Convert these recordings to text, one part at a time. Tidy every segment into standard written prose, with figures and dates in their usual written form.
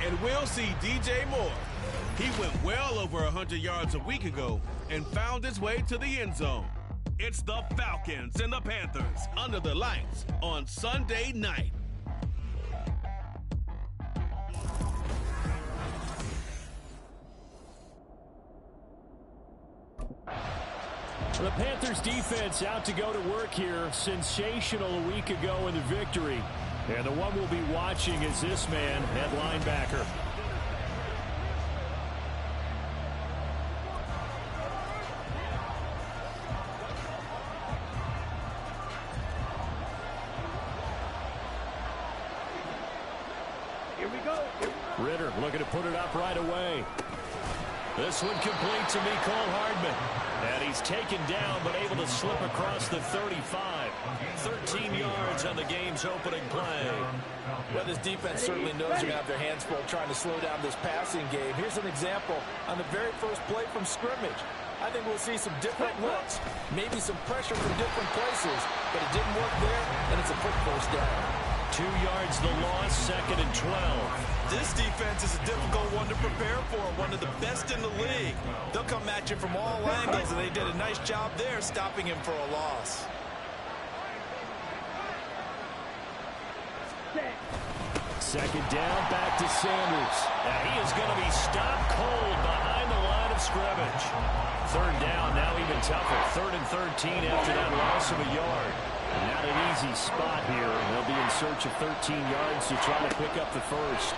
And we'll see DJ Moore. He went well over 100 yards a week ago and found his way to the end zone. It's the Falcons and the Panthers under the lights on Sunday night. The Panthers defense out to go to work here. Sensational a week ago in the victory. And the one we'll be watching is this man at linebacker. Here we go. Ritter looking to put it up right away. This one complete to Mecole Hardman. And he's taken down, but able to slip across the 35. 13 yards on the game's opening play. Well, this defense certainly knows they're going to have their hands full trying to slow down this passing game. Here's an example on the very first play from scrimmage. I think we'll see some different looks, maybe some pressure from different places, but it didn't work there, and it's a quick first down. 2 yards the loss, 2nd and 12. This defense is a difficult one to prepare for, one of the best in the league. They'll come at you from all angles, and they did a nice job there stopping him for a loss. Second down, back to Sanders. Now he is going to be stopped cold behind the line of scrimmage. Third down, now even tougher. 3rd and 13 after that loss of a yard. Not an easy spot here. They'll be in search of 13 yards to try to pick up the first.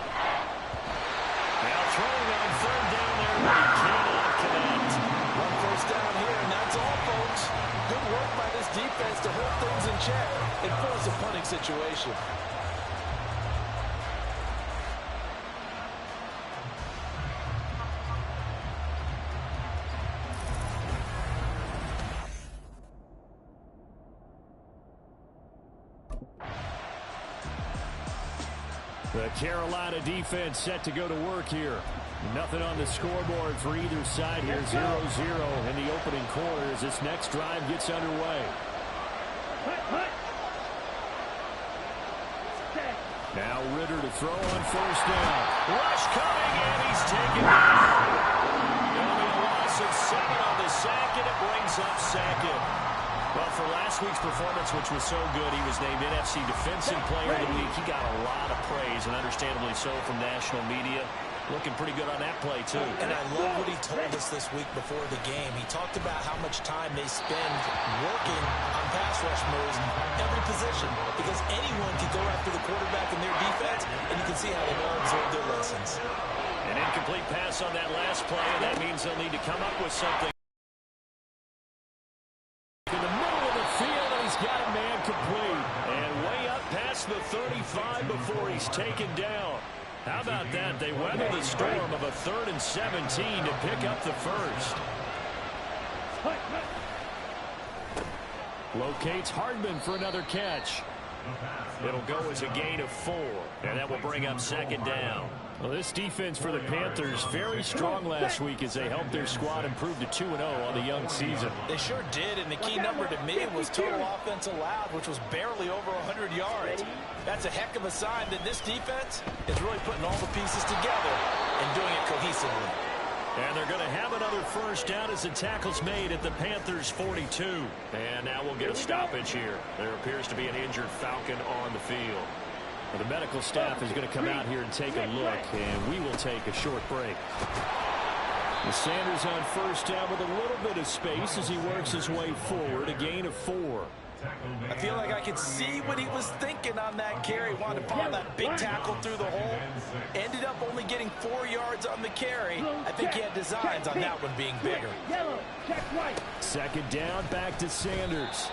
Now throwing on 3rd down there, but he cannot connect. One first down here, and that's all, folks. Good work by this defense to hold things in check and force a punting situation. The Carolina defense set to go to work here. Nothing on the scoreboard for either side here. 0-0 in the opening quarter as this next drive gets underway. Now Ritter to throw on first down. Rush coming, and he's taken down. Only a loss of 7 on the sack, and it brings up second. Well, for last week's performance, which was so good, he was named NFC Defensive Player of the Week. He got a lot of praise, and understandably so, from national media. Looking pretty good on that play, too. And I love what he told us this week before the game. He talked about how much time they spend working on pass rush moves, every position, because anyone can go after the quarterback in their defense, and you can see how they've all absorbed their lessons. An incomplete pass on that last play, and that means they'll need to come up with something. In the middle of the field, and he's got a man complete. And way up past the 35 before he's taken down. How about that? They weather the storm of a 3rd and 17 to pick up the first. Locates Hardman for another catch. It'll go as a gain of 4, and that will bring up 2nd down. Well, this defense for the Panthers very strong last week as they helped their squad improve to 2-0 on the young season. They sure did, and the key number to me was total offense allowed, which was barely over 100 yards. That's a heck of a sign that this defense is really putting all the pieces together and doing it cohesively. And they're going to have another first down as the tackle's made at the Panthers' 42. And now we'll get a stoppage here. There appears to be an injured Falcon on the field. Well, the medical staff is going to come out here and take a look, and we will take a short break. The Sanders on first down with a little bit of space as he works his way forward, a gain of 4. I feel like I could see what he was thinking on that carry. Wanted to find that big tackle through the hole. Ended up only getting 4 yards on the carry. I think he had designs on that one being bigger. Second down, back to Sanders.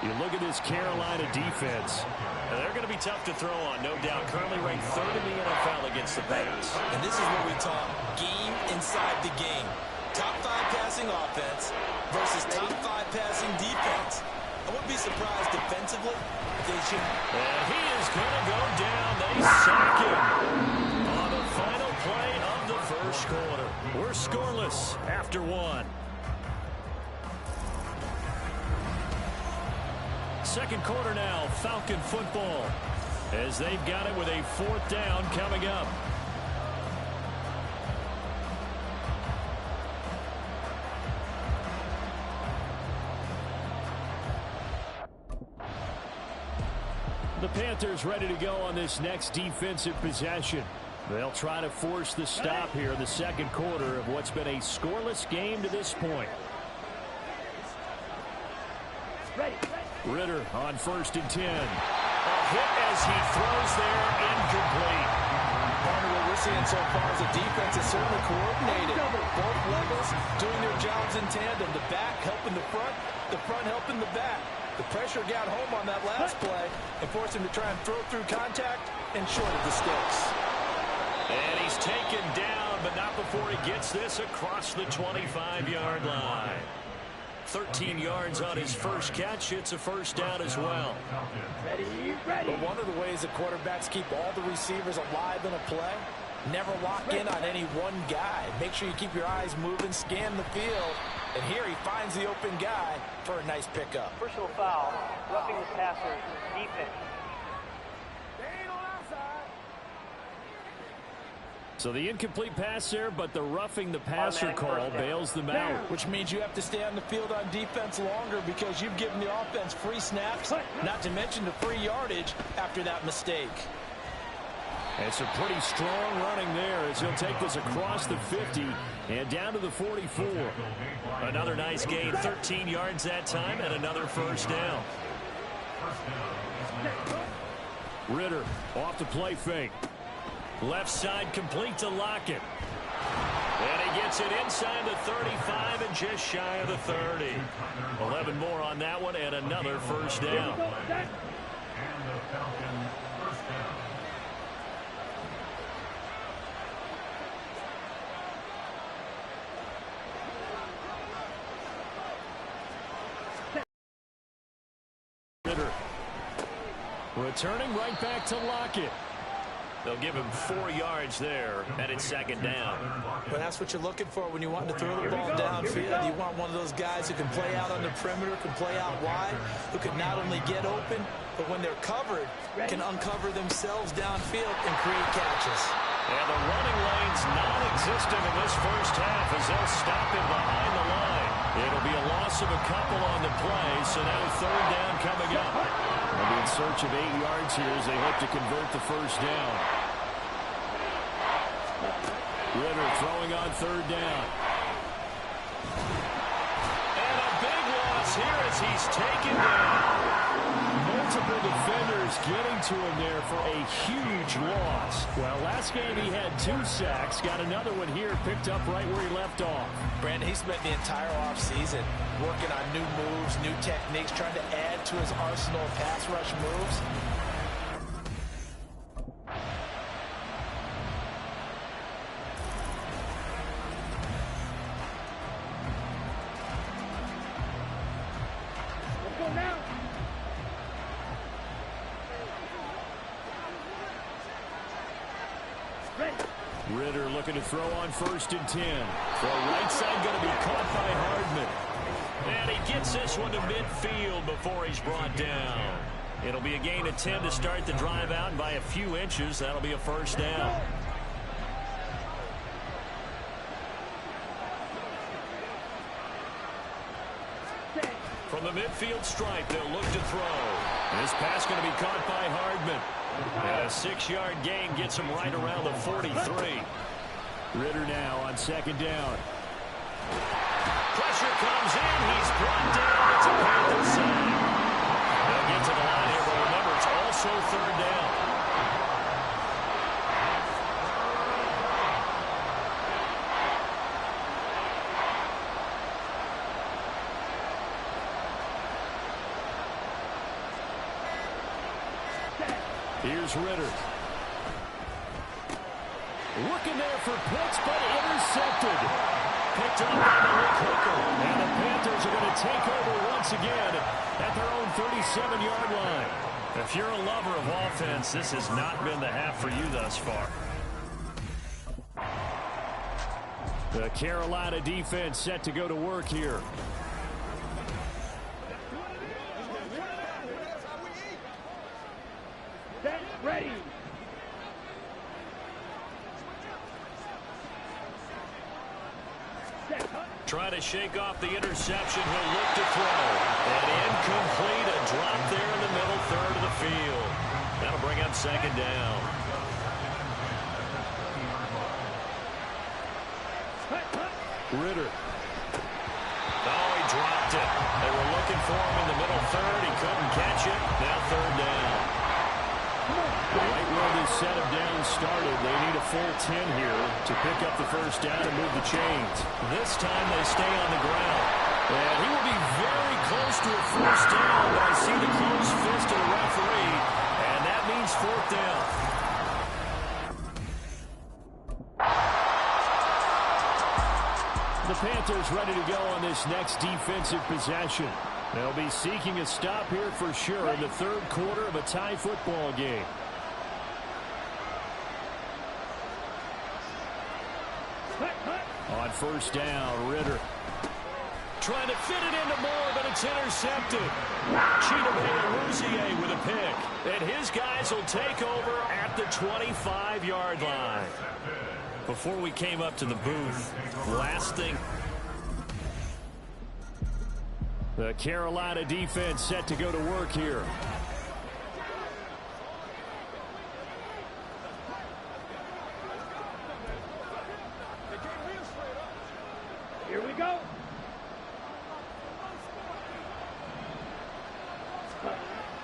You look at this Carolina defense. They're going to be tough to throw on, no doubt. Currently ranked 3rd in the NFL against the pass. And this is what we talk game inside the game. Top 5 passing offense versus top 5 passing defense. I wouldn't be surprised defensively if they should. And he is going to go down. They sack him on the final play of the first quarter. We're scoreless after 1. Second quarter now, Falcon football, as they've got it with a 4th down coming up. Panthers ready to go on this next defensive possession. They'll try to force the stop here in the second quarter of what's been a scoreless game to this point. Ritter on 1st and 10. A hit as he throws there, incomplete. What we're seeing so far is the defense is certainly coordinated. Both levels doing their jobs in tandem. The back helping the front helping the back. The pressure got home on that last play and forced him to try and throw through contact and short of the sticks. And he's taken down, but not before he gets this across the 25-yard line. 13 yards on his first catch. It's a first down as well. But one of the ways that quarterbacks keep all the receivers alive in a play, never lock in on any one guy. Make sure you keep your eyes moving, scan the field. And here he finds the open guy for a nice pickup. Personal foul, roughing the passer, defense. So the incomplete pass there, but the roughing the passer call bails them out. Which means you have to stay on the field on defense longer because you've given the offense free snaps, not to mention the free yardage after that mistake. And some pretty strong running there as he'll take this across the 50 and down to the 44. Another nice gain, 13 yards that time, and another first down. Ritter off the play fake. Left side complete to Lockett. And he gets it inside the 35 and just shy of the 30. 11 more on that one and another first down. Ritter returning right back to Lockett. They'll give him 4 yards there, and it's second down. But that's what you're looking for when you want to throw the ball downfield. You want one of those guys who can play out on the perimeter, can play out wide, who can not only get open, but when they're covered, can uncover themselves downfield and create catches. And the running lane's non-existent in this first half as they'll stop him behind the line. It'll be a loss of a couple on the play, so now third down coming up. They'll be in search of 8 yards here as they hope to convert the first down. Ritter throwing on third down. And a big loss here as he's taken down. Multiple defenders getting to him there for a huge loss. Well, last game he had 2 sacks. Got another one here picked up right where he left off. Brandon, he spent the entire offseason working on new moves, new techniques, trying to add to his arsenal of pass rush moves. Let's go now. Ritter looking to throw on 1st and 10. The right side going to be caught by Hardman. And he gets this one to midfield before he's brought down. It'll be a gain of 10 to start the drive out, and by a few inches, that'll be a first down. From the midfield stripe, they'll look to throw. This pass going to be caught by Hardman. And a 6-yard gain gets him right around the 43. Ritter now on second down. Pressure comes in. He's brought down. It's a Panthers side. They'll get to the line here, but remember, it's also third down. Here's Ritter. Looking there for Pitts, but intercepted. Picked up by the Nick Hooker. And the Panthers are going to take over once again at their own 37-yard line. If you're a lover of offense, this has not been the half for you thus far. The Carolina defense set to go to work here. Ready. Trying to shake off the interception. He'll look to throw. And incomplete. A drop there in the middle third of the field. That'll bring up second down. Ritter. Oh, he dropped it. They were looking for him in the middle third. He couldn't catch it. Now third down. Right where this set of downs started, they need a full 10 here to pick up the first down and move the chains. This time they stay on the ground. And he will be very close to a first down, but I see the closed fist of the referee, and that means fourth down. The Panthers ready to go on this next defensive possession. They'll be seeking a stop here for sure in the third quarter of a tie football game. On first down, Ritter. Trying to fit it into Moore, but it's intercepted. Chidobe with a pick. And his guys will take over at the 25-yard line. Before we came up to the booth, last thing. The Carolina defense set to go to work here. Here we go.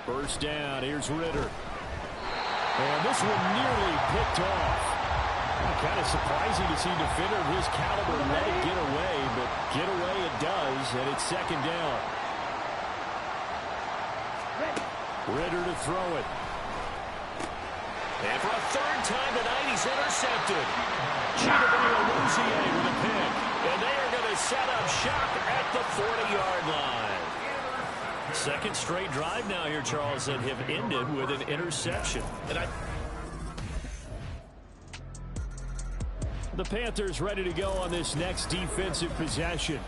First down, here's Ritter. And this one nearly picked off. Kind of surprising to see a defender of his caliber let it get away, but get away it does, and it's second down. Ritter to throw it. And for a third time tonight, he's intercepted. Chidobe with a pick. And they are going to set up shop at the 40-yard line. Second straight drive now here, Charles, that have ended with an interception. The Panthers ready to go on this next defensive possession.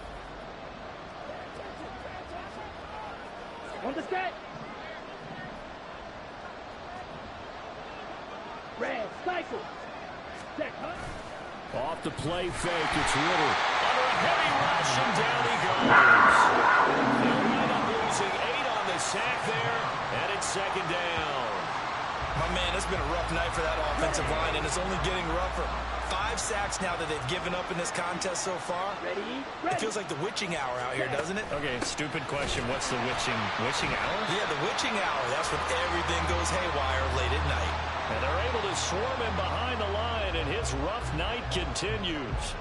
On the set. Red, cycle. Set, huh? Off the play fake, it's Ritter. Under a heavy rush, and down he goes. They'll wind up losing 8 on the sack there, and it's second down. My man, it's been a rough night for that offensive line, and it's only getting rougher. 5 sacks now that they've given up in this contest so far. Ready? It feels like the witching hour out here, doesn't it? Okay, stupid question. What's the witching hour? Yeah, the witching hour. That's when everything goes haywire late at night. And they're able to swarm him behind the line, and his rough night continues.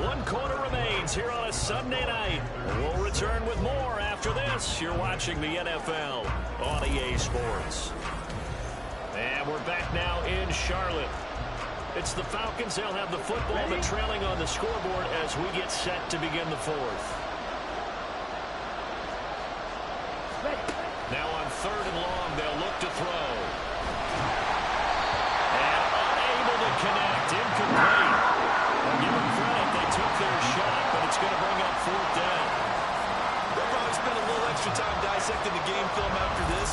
One quarter remains here on a Sunday night. We'll return with more after this. You're watching the NFL on EA Sports. And we're back now in Charlotte. It's the Falcons. They'll have the football, but trailing on the scoreboard as we get set to begin the fourth. Now on third and long, they'll look to throw. And unable to connect. Incomplete. I'll give them credit. They took their shot, but it's going to bring up fourth down. They'll probably spend a little extra time dissecting the game film after this.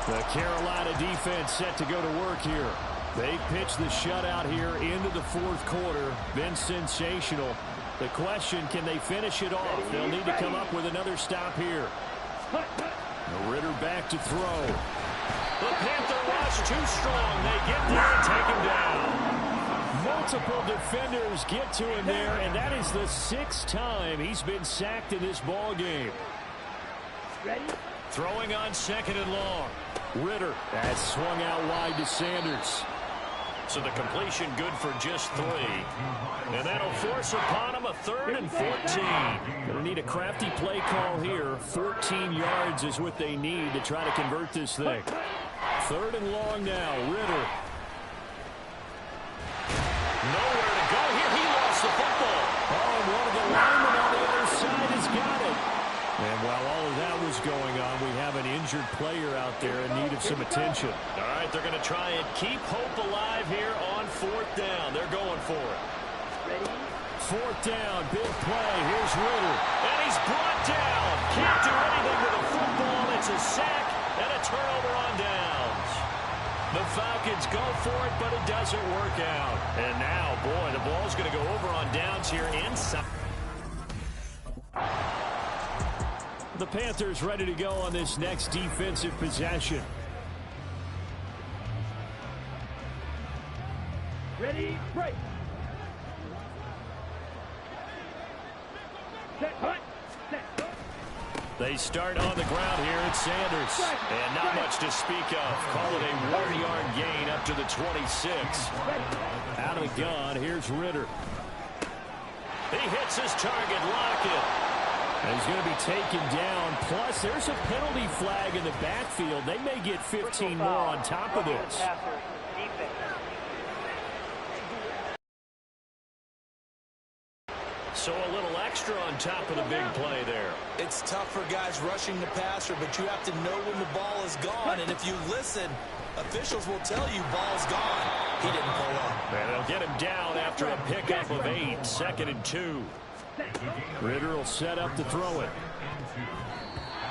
The Carolina defense set to go to work here. They pitched the shutout here into the fourth quarter. Been sensational. The question, can they finish it off? They'll need to come up with another stop here. Ritter back to throw. The Panther rush too strong. They get there and take him down. Multiple defenders get to him there, and that is the 6th time he's been sacked in this ball game. Ready? Throwing on second and long. Ritter has swung out wide to Sanders. So the completion good for just 3. And that'll force upon him a 3rd and 14. Going to need a crafty play call here. 14 yards is what they need to try to convert this thing. 3rd and long now. Ritter. Nowhere to go here. He lost the football. Oh, and one of the linemen on the other side has got it. And while all of that was going on, we have an injured player out there in need of some attention. All right, they're going to try and keep hope alive here on 4th down. They're going for it. Ready? 4th down, big play. Here's Ritter. And he's brought down. Can't do anything with a football. It's a sack and a turnover on downs. The Falcons go for it, but it doesn't work out. And now, boy, the ball's going to go over on downs here inside. The Panthers ready to go on this next defensive possession. Ready, break. Set, hunt. Set. They start on the ground here at Sanders. And not much to speak of. Call it a 1-yard gain up to the 26. Out of the gun, here's Ritter. He hits his target, Lockett. And he's going to be taken down. Plus, there's a penalty flag in the backfield. They may get 15 more on top of this. So a little extra on top of the big play there. It's tough for guys rushing the passer, but you have to know when the ball is gone. And if you listen, officials will tell you ball's gone. He didn't pull up. And they'll get him down after a pickup of 8. 2nd and 2. Ritter will set up to throw it.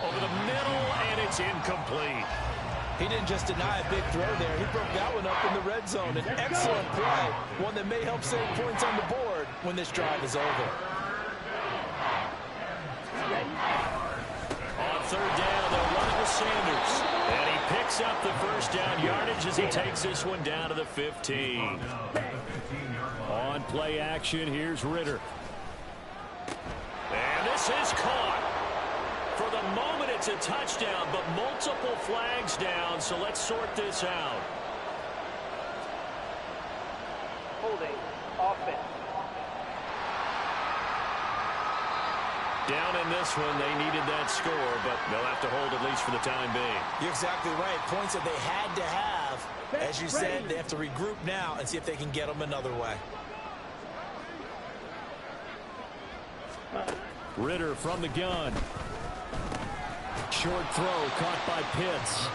Over the middle, and it's incomplete. He didn't just deny a big throw there. He broke that one up in the red zone. An excellent play, one that may help save points on the board when this drive is over. On 3rd down, they'll run it with Sanders. And he picks up the first down yardage as he takes this one down to the 15. On play action, here's Ritter. And this is caught. For the moment, it's a touchdown, but multiple flags down, so let's sort this out. Holding. Offense. Down in this one, they needed that score, but they'll have to hold at least for the time being. You're exactly right. Points that they had to have. As you said, they have to regroup now and see if they can get them another way. Ritter from the gun. Short throw caught by Pitts.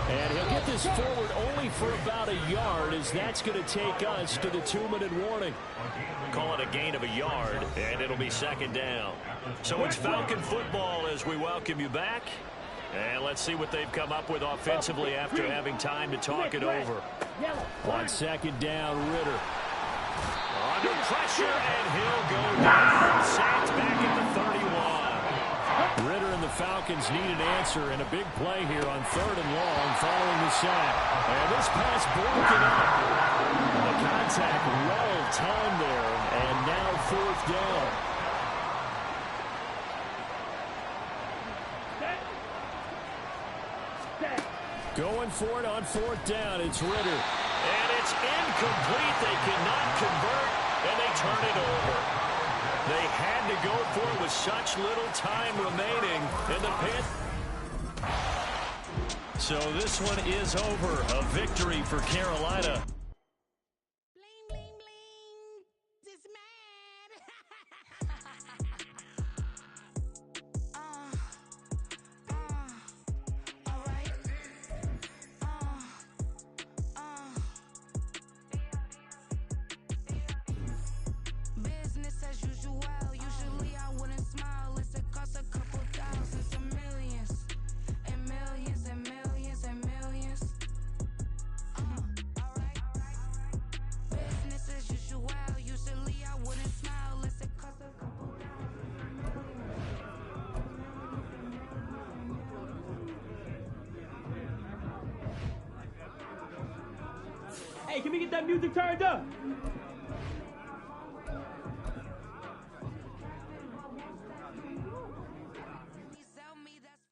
And he'll get this forward only for about a yard, as that's going to take us to the 2-minute warning. Call it a gain of a yard, and it'll be 2nd down. So it's Falcon football as we welcome you back. And let's see what they've come up with offensively after having time to talk it over. On 2nd down, Ritter. Under pressure, and he'll go down. Sacked back at the 31. Ritter and the Falcons need an answer, and a big play here on 3rd and long following the sack. And this pass broken up. The contact well timed there, and now 4th down. Going for it on 4th down. It's Ritter. And it's incomplete. They cannot convert, and they turn it over. They had to go for it with such little time remaining in the pit. So this one is over. A victory for Carolina. Bling, bling, bling. This man. All right. Business as usual. Usually I wouldn't smile. It's a cost a couple thousands to millions. And millions and millions and millions. All right. Business as usual. Usually I wouldn't smile. It's a cost a couple Hey, can we get that music turned up? sell me that's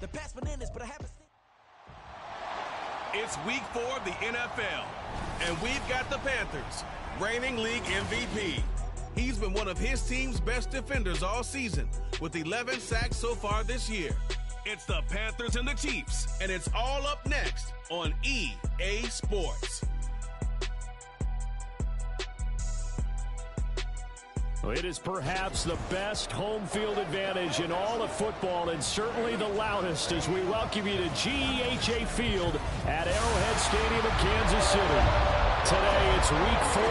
past bananas, but I haven't seen. It's week 4 of the NFL, and we've got the Panthers, reigning league MVP. He's been one of his team's best defenders all season, with 11 sacks so far this year. It's the Panthers and the Chiefs, and it's all up next on EA Sports. It is perhaps the best home field advantage in all of football, and certainly the loudest, as we welcome you to GEHA Field at Arrowhead Stadium in Kansas City. Today it's week 4.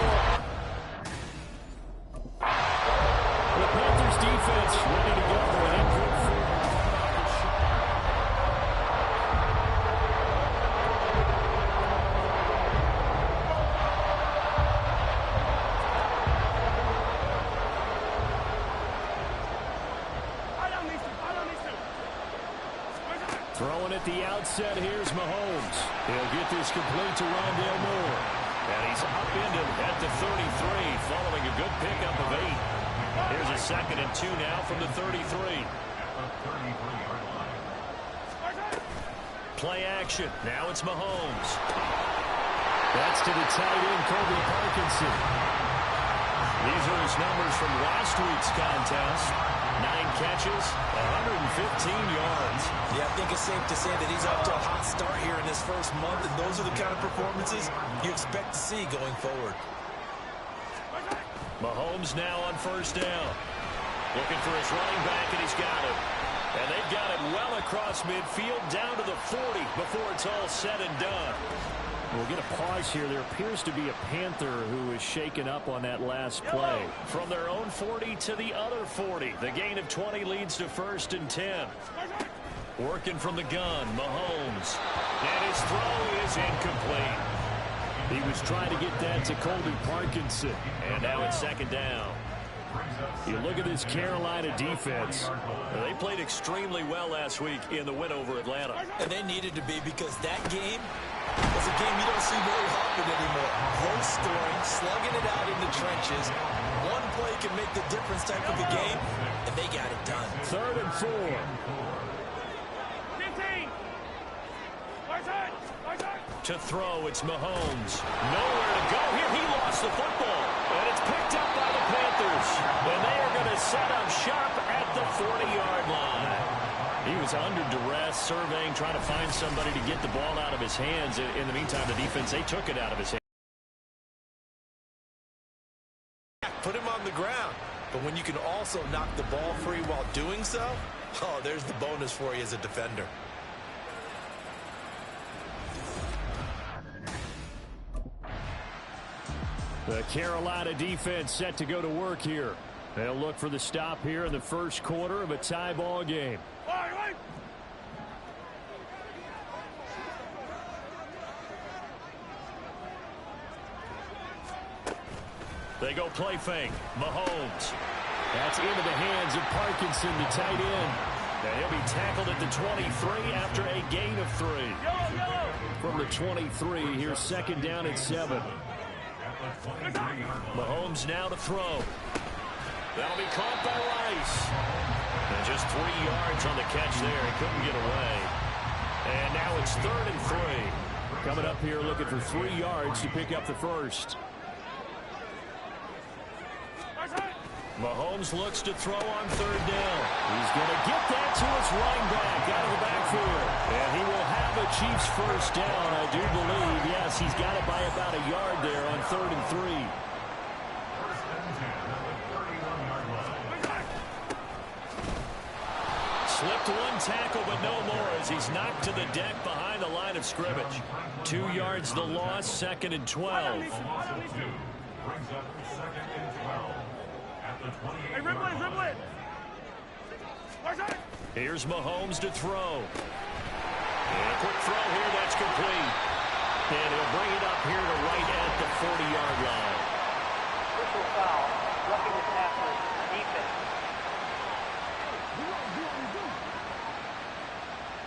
The Panthers defense ready to go for an injury. Throwing at the outset, here's Mahomes. He'll get this complete to Rondale Moore. And he's upended at the 33, following a good pickup of 8. Here's a 2nd and 2 now from the 33. Play action. Now it's Mahomes. That's to the tight end, Colby Parkinson. These are his numbers from last week's contest. 9 catches, 115 yards. Yeah, I think it's safe to say that he's off to a hot start here in this first month, and those are the kind of performances you expect to see going forward. Mahomes now on first down. Looking for his running back, and he's got it. And they've got it well across midfield, down to the 40 before it's all said and done. We'll get a pause here. There appears to be a Panther who is shaken up on that last play. From their own 40 to the other 40. The gain of 20 leads to 1st and 10. Working from the gun, Mahomes. And his throw is incomplete. He was trying to get that to Colby Parkinson. And now it's 2nd down. You look at this Carolina defense. They played extremely well last week in the win over Atlanta. And they needed to be, because that game was a game you don't see very often anymore. Low scoring, slugging it out in the trenches. One play can make the difference type of a game, and they got it done. 3rd and 4. 15. To throw, it's Mahomes. Nowhere to go here. He lost the football. And it's picked up by the Panthers. And they are going to set up shop at the 40-yard line. He was under duress, surveying, trying to find somebody to get the ball out of his hands. In the meantime, the defense, they took it out of his hands. Put him on the ground. But when you can also knock the ball free while doing so, oh, there's the bonus for you as a defender. The Carolina defense set to go to work here. They'll look for the stop here in the first quarter of a tie ball game. They go play fake. Mahomes. That's into the hands of Parkinson, the tight end. And he'll be tackled at the 23 after a gain of 3. From the 23, here's 2nd down at 7. Mahomes now to throw. That'll be caught by Rice. And just 3 yards on the catch there. He couldn't get away. And now it's 3rd and 3. Coming up here looking for 3 yards to pick up the first. Mahomes looks to throw on 3rd down. He's going to get that to his running back out of the backfield. And he will have a Chiefs first down, I do believe. Yes, he's got it by about a yard there on 3rd and 3. Slipped one tackle, but no more, as he's knocked to the deck behind the line of scrimmage. 2 yards the loss, 2nd and 12. Hey, dribble it. Here's Mahomes to throw. And a quick throw here, that's complete. And he'll bring it up here to right at the 40-yard line. Personal foul, roughing the passer, defense.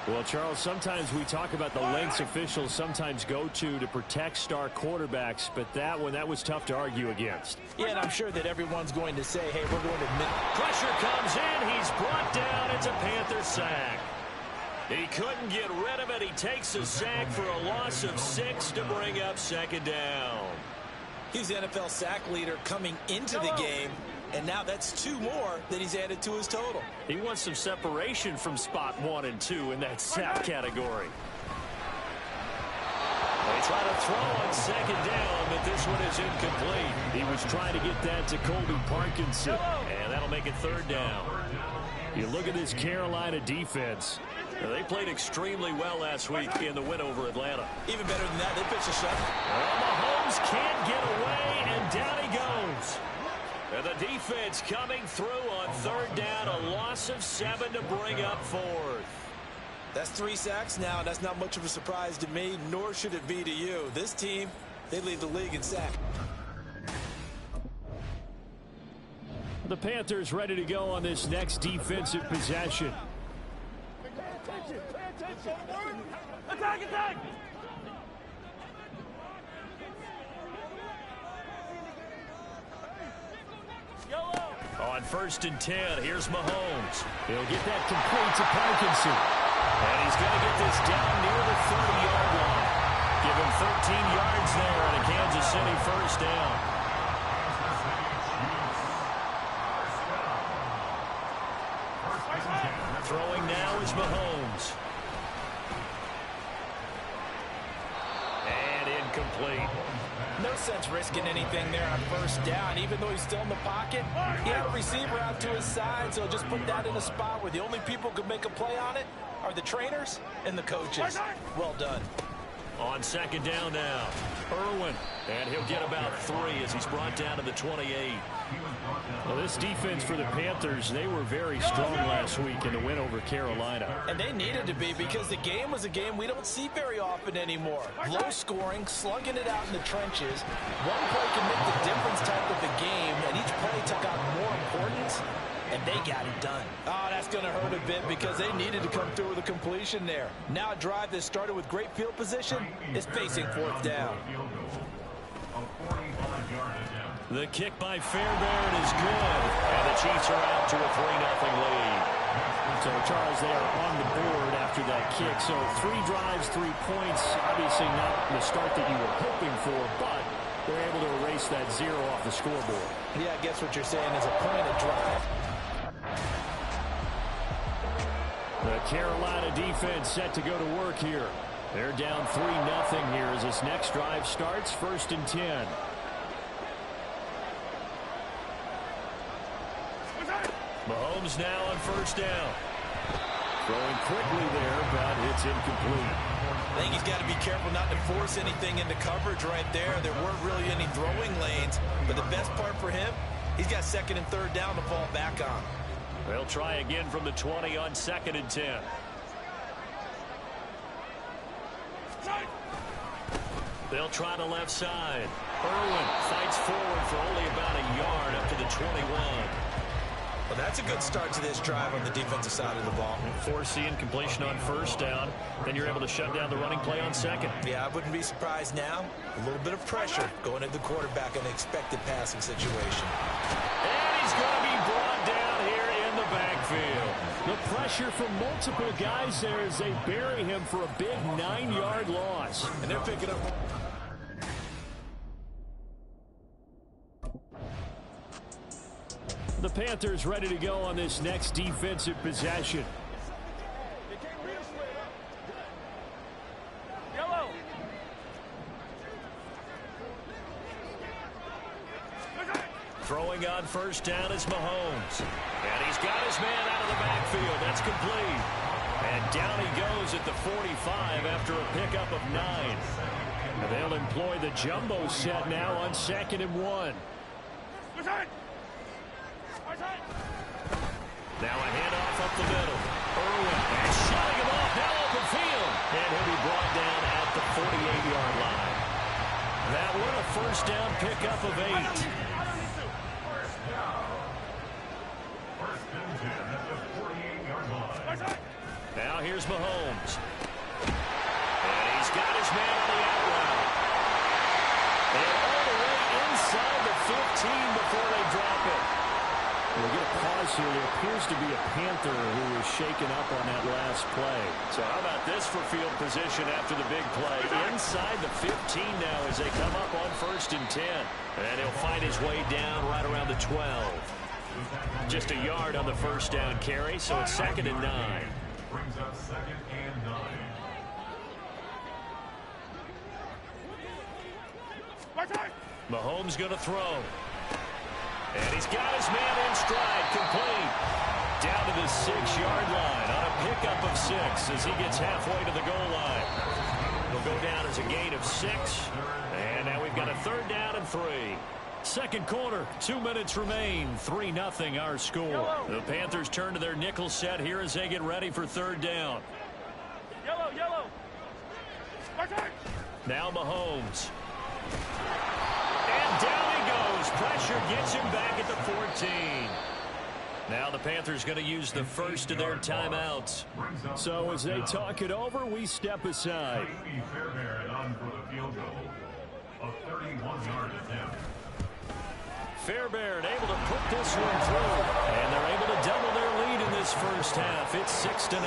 Well, Charles, sometimes we talk about the lengths officials sometimes go to protect star quarterbacks, but that one, that was tough to argue against. Yeah, and I'm sure that everyone's going to say, hey, we're going to admit. Pressure comes in. He's brought down. It's a Panther sack. He couldn't get rid of it. He takes a sack for a loss of 6 to bring up second down. He's the NFL sack leader coming into the game, and now that's 2 more that he's added to his total. He wants some separation from spot 1 and 2 in that sack category. They try to throw on second down, but this one is incomplete. He was trying to get that to Colby Parkinson, and that'll make it 3rd down. You look at this Carolina defense. They played extremely well last week in the win over Atlanta. Even better than that, they pitched a shot. Well, Mahomes can't get away, and down he goes. And the defense coming through on 3rd down, a loss of 7 to bring up 4th. That's 3 sacks now. That's not much of a surprise to me, nor should it be to you. This team, they lead the league in sack. The Panthers ready to go on this next defensive possession. Attack, attack! On 1st and 10, here's Mahomes. He'll get that complete to Parkinson. And he's going to get this down near the 30-yard line. Give him 13 yards there and a Kansas City 1st down. Throwing now is Mahomes. And incomplete. No sense risking anything there on 1st down, even though he's still in the pocket. He had a receiver out to his side, so just put that in a spot where the only people who can make a play on it are the trainers and the coaches. Well done. On 2nd down now, Irwin, and he'll get about 3 as he's brought down to the 28. Well, this defense for the Panthers, they were very strong last week in the win over Carolina. And they needed to be, because the game was a game we don't see very often anymore. Low scoring, slugging it out in the trenches. One play can make the difference type of the game, and each play took on more importance, and they got it done. Oh, that's going to hurt a bit because they needed to come through with a completion there. Now a drive that started with great field position is facing 4th down. The kick by Fairbairn is good, and the Chiefs are out to a 3-0 lead. So, Charles, they are on the board after that kick. So 3 drives, 3 points. Obviously not the start that you were hoping for, but they're able to erase that 0 off the scoreboard. Yeah, I guess what you're saying is a point of drive. The Carolina defense set to go to work here. They're down 3-0 here as this next drive starts. 1st and 10. Mahomes now on 1st down. Throwing quickly there, but it's incomplete. I think he's got to be careful not to force anything into coverage right there. There weren't really any throwing lanes, but the best part for him, he's got 2nd and 3rd down to fall back on. They'll try again from the 20 on 2nd and 10. They'll try the left side. Irwin fights forward for only about a yard up to the 21. Well, that's a good start to this drive on the defensive side of the ball. Foreseeing completion on 1st down. Then you're able to shut down the running play on 2nd. Yeah, I wouldn't be surprised now. A little bit of pressure going at the quarterback in an expected passing situation. And he's going to be brought down here in the backfield. The pressure from multiple guys there as they bury him for a big 9-yard loss. And they're picking up. The Panthers ready to go on this next defensive possession. Yellow. Throwing on 1st down is Mahomes. And he's got his man out of the backfield. That's complete. And down he goes at the 45 after a pickup of 9. They'll employ the jumbo set now on 2nd and 1. Now a handoff up the middle. Irwin and shutting him off now open field. And he'll be brought down at the 48-yard line. That one a 1st down pickup of 8. Now here's Mahomes. And he's got his man on the out route. And all the way inside the 15 before they drop it. We'll get a pause this here. There appears to be a Panther who was shaken up on that last play. So how about this for field position after the big play? Inside the 15 now as they come up on 1st and 10. And he'll find his way down right around the 12. Just a yard on the first down carry, so it's 2nd and 9. Brings up 2nd and 9. Mahomes going to throw. And he's got his man in stride, complete. Down to the 6-yard line on a pickup of 6 as he gets halfway to the goal line. He'll go down as a gain of 6. And now we've got a 3rd down and 3. Second quarter, 2 minutes remain. 3-0 our score. The Panthers turn to their nickel set here as they get ready for 3rd down. Yellow. Now Mahomes. And down he goes. Pressure gets him back at the 14. Now the Panthers going to use the first of their timeouts. So as they talk it over, we step aside. Fairbairn on for the field goal. A 31-yard attempt. Fairbairn able to put this one through. And they're able to double their lead in this first half. It's 6-0.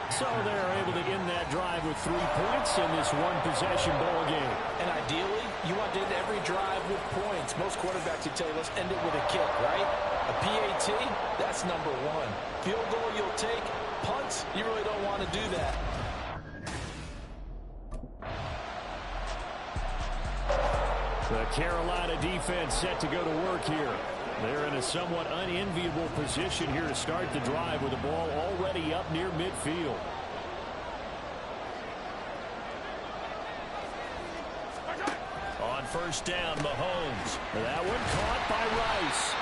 So they're able to end that drive with 3 points in this one-possession ball game. And ideally, you want to end every drive with points. Most quarterbacks would tell you, let's end it with a kick, right? A PAT, that's number 1. Field goal you'll take. Punts, you really don't want to do that. The Carolina defense set to go to work here. They're in a somewhat unenviable position here to start the drive with the ball already up near midfield. On 1st down, Mahomes. That one caught by Rice.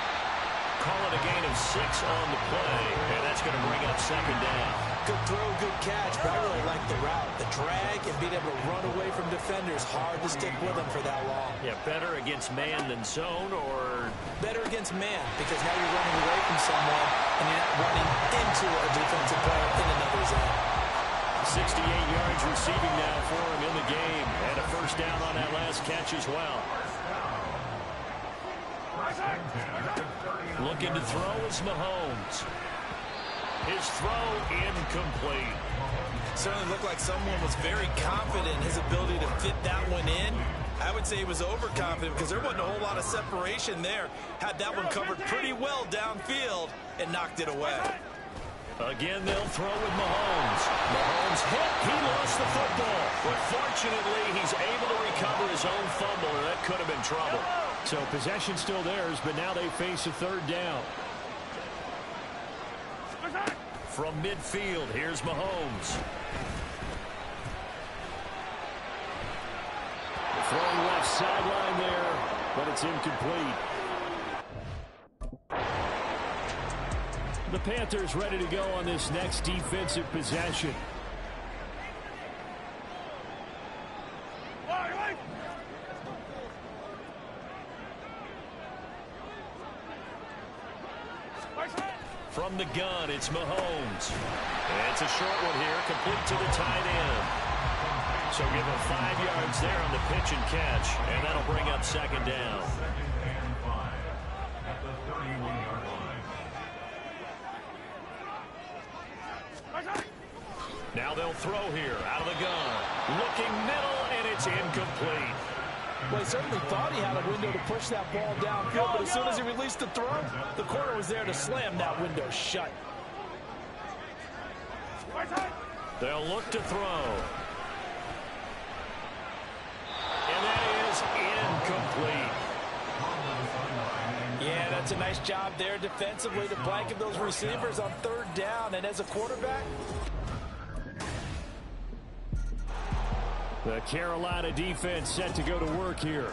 Call it a gain of 6 on the play, and that's going to bring up 2nd down. Good throw, good catch, but I really like the route. The drag and being able to run away from defenders. Hard to stick with them for that long. Yeah, better against man than zone, or better against man, because now you're running away from someone and you're not running into a defensive player in another zone. 68 yards receiving now for him in the game, and a 1st down on that last catch as well. Looking to throw is Mahomes. His throw incomplete. Certainly looked like someone was very confident in his ability to fit that one in. I would say he was overconfident because there wasn't a whole lot of separation there. Had that one covered pretty well downfield and knocked it away. Again, they'll throw with Mahomes. Mahomes hit. He lost the football. But fortunately, he's able to recover his own fumble, or that could have been trouble. So possession still theirs, but now they face a 3rd down. From midfield, here's Mahomes. Throwing left sideline there, but it's incomplete. The Panthers ready to go on this next defensive possession. From the gun, it's Mahomes. It's a short one here, complete to the tight end. So give him 5 yards there on the pitch and catch, and that'll bring up 2nd down. 2nd and 5 at the 31-yard line. Now they'll throw here out of the gun. Looking middle, and it's incomplete. Well, he certainly thought he had a window to push that ball downfield, but as soon as he released the throw, the corner was there to slam that window shut. They'll look to throw. And that is incomplete. Yeah, that's a nice job there defensively to blanket those receivers on 3rd down. And as a quarterback, the Carolina defense set to go to work here.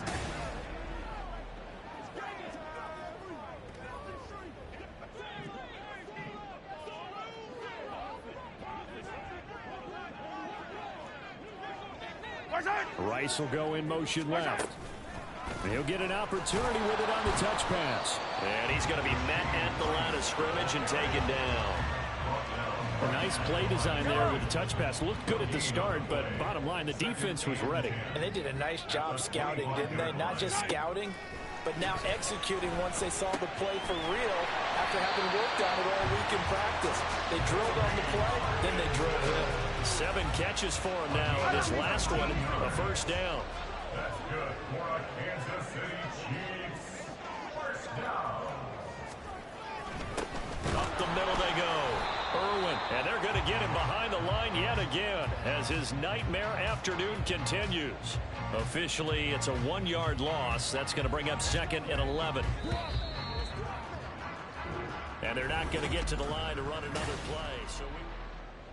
Rice will go in motion left. And he'll get an opportunity with it on the touch pass. And he's going to be met at the line of scrimmage and taken down. A nice play design there with the touch pass. Looked good at the start, but bottom line, the defense was ready. And they did a nice job scouting, didn't they? Not just scouting, but now executing once they saw the play for real after having worked on it all week in practice. They drilled on the play, then they drilled him. 7 catches for him now, and this last one, a first down. That's good for a Kansas City Chiefs. First down. Up the middle they go. Irwin, and they're going to get him behind the line yet again as his nightmare afternoon continues. Officially, it's a 1-yard loss. That's going to bring up 2nd and 11. And they're not going to get to the line to run another play. So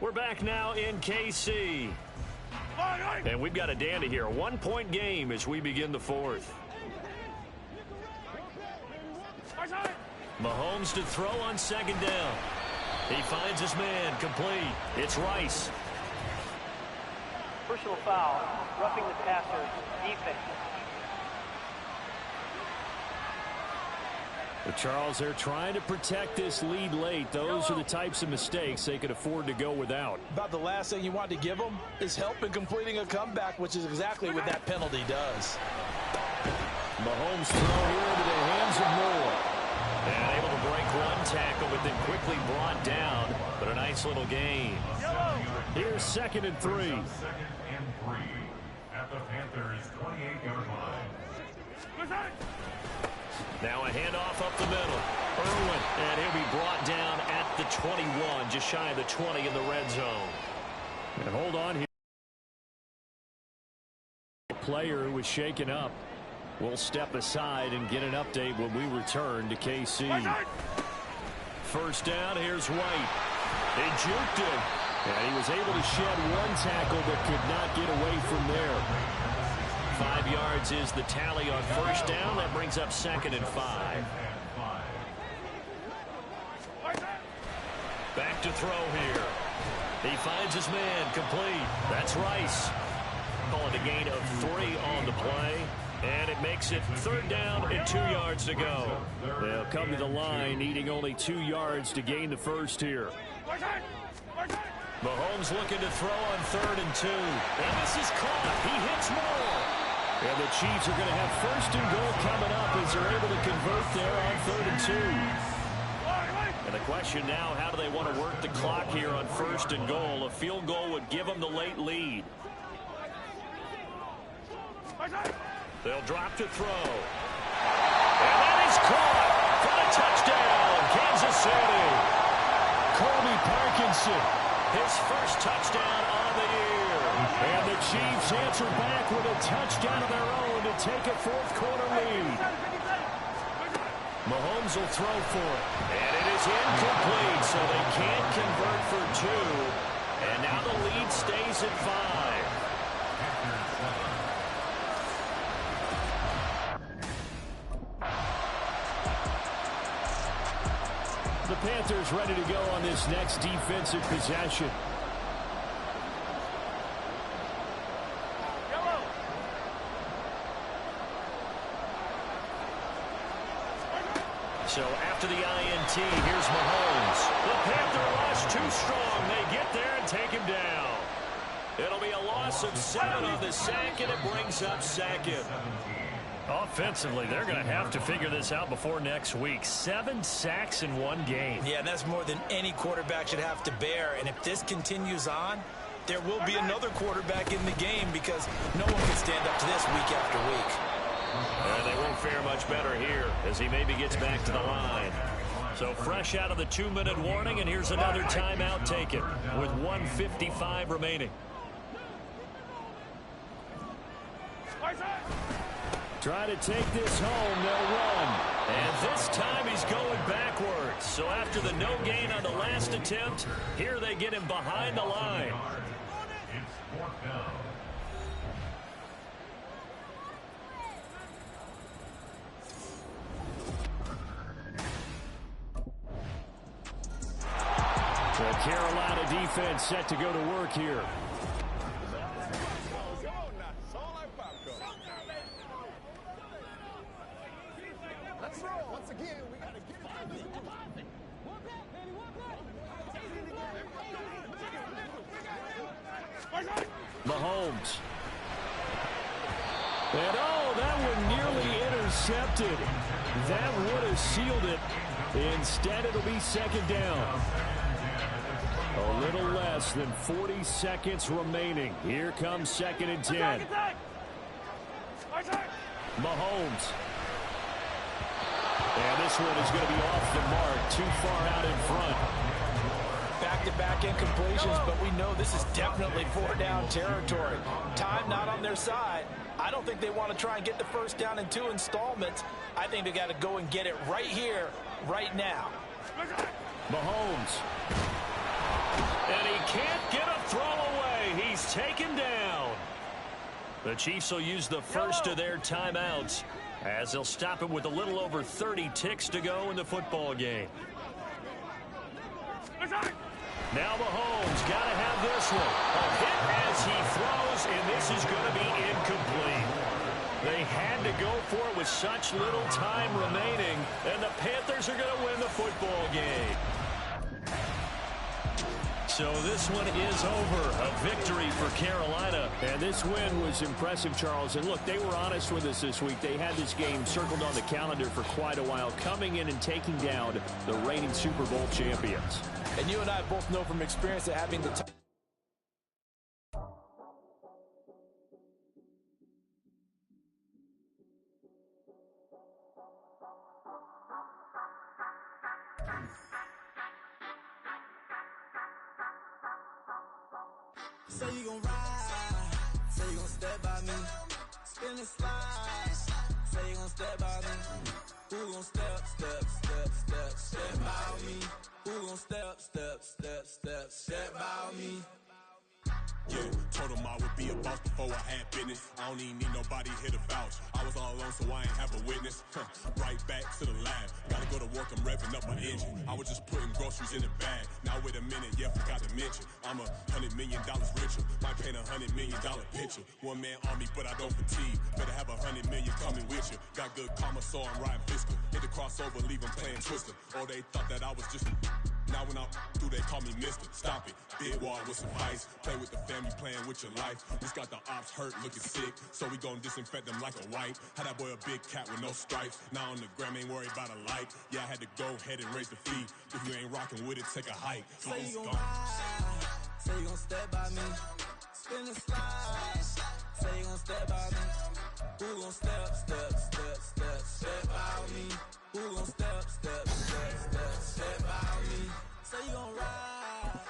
we're back now in KC. And we've got a dandy here. A 1-point game as we begin the 4th. Mahomes to throw on 2nd down. He finds his man, complete. It's Rice. Personal foul, roughing the passer, defense. But Charles, they're trying to protect this lead late. Those are the types of mistakes they could afford to go without. About the last thing you want to give them is help in completing a comeback, which is exactly what that penalty does. Mahomes throw here into the hands of Moore. And able to break one tackle, but then quickly brought down. But a nice little gain. Here's 2nd and 3. 2nd and 3 at the Panthers' 28-yard line. Now a handoff up the middle. Irwin, and he'll be brought down at the 21, just shy of the 20 in the red zone. And hold on here. A player who was shaken up. We'll step aside and get an update when we return to KC. First down, here's White. They juked him. And he was able to shed one tackle but could not get away from there. 5 yards is the tally on first down. That brings up 2nd and 5. Back to throw here. He finds his man, complete. That's Rice. Call it a gain of 3 on the play. And it makes it 3rd down and 2 yards to go. They'll come to the line needing only 2 yards to gain the first here. Mahomes looking to throw on 3rd and 2. And this is caught. He hits Moore. And the Chiefs are going to have 1st and goal coming up as they're able to convert there on 3rd and 2. And the question now, how do they want to work the clock here on 1st and goal? A field goal would give them the late lead. They'll drop to throw. And that is caught for the touchdown, Kansas City. Colby Parkinson, his first touchdown on the year. And the Chiefs answer back with a touchdown of their own to take a 4th quarter lead. Mahomes will throw for it. And it is incomplete, so they can't convert for 2. And now the lead stays at 5. The Panthers ready to go on this next defensive possession. So after the INT, here's Mahomes. The Panther rush too strong. They get there and take him down. It'll be a loss of 7 on the sack, and it brings up 2nd. Offensively, they're going to have to figure this out before next week. 7 sacks in 1 game. Yeah, that's more than any quarterback should have to bear. And if this continues on, there will be another quarterback in the game because no one can stand up to this week after week. And they won't fare much better here as he maybe gets back to the line. So fresh out of the 2-minute warning, and here's another timeout taken with 1:55 remaining. Try to take this home, they'll run. And this time he's going backwards. So after the no gain on the last attempt, here they get him behind the line. It's 4th down. The Carolina defense set to go to work here. Mahomes. And oh, that one nearly intercepted. That would have sealed it. Instead, it'll be second down. A little less than 40 seconds remaining. Here comes second and 10. Mahomes. And this one is going to be off the mark, too far out in front. Back-to-back incompletions, but we know this is definitely four-down territory. Time not on their side. I don't think they want to try and get the first down in 2 installments. I think they got to go and get it right here, right now. Mahomes. And he can't get a throw away. He's taken down. The Chiefs will use the first of their timeouts as they'll stop it with a little over 30 ticks to go in the football game. Now Mahomes got to have this one. A hit as he throws, and this is going to be incomplete. They had to go for it with such little time remaining, and the Panthers are going to win the football game. So this one is over. A victory for Carolina. And this win was impressive, Charles. And look, they were honest with us this week. They had this game circled on the calendar for quite a while, coming in and taking down the reigning Super Bowl champions. And you and I both know from experience that having the time. Say you gon' ride, say you gon' step by me, spin and slide, say you gon' step by me, who gon' step by me, who gon' step by me. Yeah, told him I would be a boss before I had business. I don't even need nobody here to vouch. I was all alone, so I ain't have a witness. Right back to the lab. Gotta go to work, I'm revving up my engine. I was just putting groceries in the bag. Now wait a minute, yeah, forgot to mention. I'm $100 million richer. Might paint $100 million picture. One man army, but I don't fatigue. Better have $100 million coming with you. Got good karma, so I'm riding fiscal. Hit the crossover, leave them playing Twister. Or they thought that I was just... Now when I do, they call me Mister. Stop it. Big wall with some ice. Play with the family, playing with your life. Just got the ops hurt, looking sick. So we gon' disinfect them like a wipe. Had that boy a big cat with no stripes. Now on the gram, ain't worried about a light. Yeah, I had to go ahead and raise the fee. If you ain't rocking with it, take a hike. Say you gon' ride, say you gon' step by me, spin and slide. Say you gon' step by me, who gon' step by me, who gon' step by me. Say you gon' ride,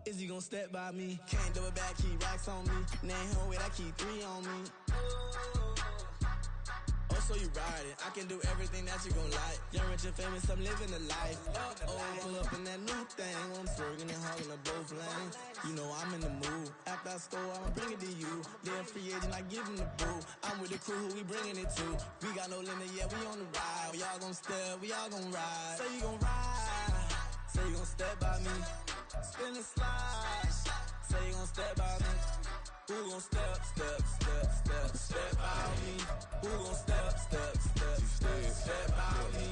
is you gon' step by me? Can't do it back, keep racks on me. Name home with I keep 3 on me. Oh, so you ride it. I can do everything that you gon' like. Young, rich, and famous, I'm living the life. Oh, pull up in that new thing. When I'm swerving and hogging up both lanes. You know I'm in the mood. After I score, I'ma bring it to you. They're free agent, I give them the boo. I'm with the crew, who we bringing it to. We got no limit, yeah, we on the ride. We all gon' step, we all gon' ride. Say you gon' ride, say you gon' step by me. Spin and slide, say you gon' step by me. Who gon' step by me? Who gon' step by me?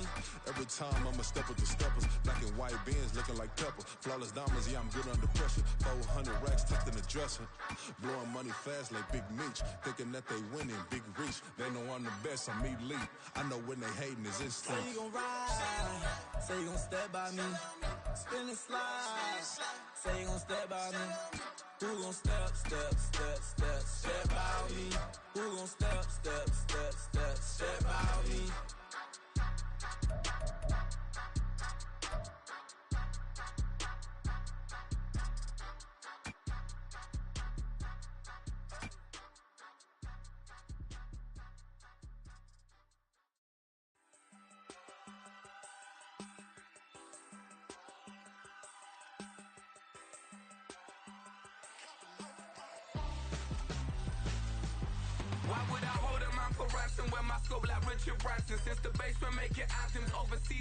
Every time I'ma step with the steppers. Black and white Benz looking like pepper. Flawless diamonds, yeah, I'm good under pressure. 400 racks tucked in the dresser. Blowing money fast like Big Meech. Thinking that they winning, big reach. They know I'm the best, I'm elite. I know when they hating is instinct. Say you gon' ride, say you gon' step by me. Spin and slide, say you gon' step by me. Who gon' step by me? Who gon' step by me? Why would I hold a man for ransom when my scope like Richard Branson? Since the basement making anthems overseas.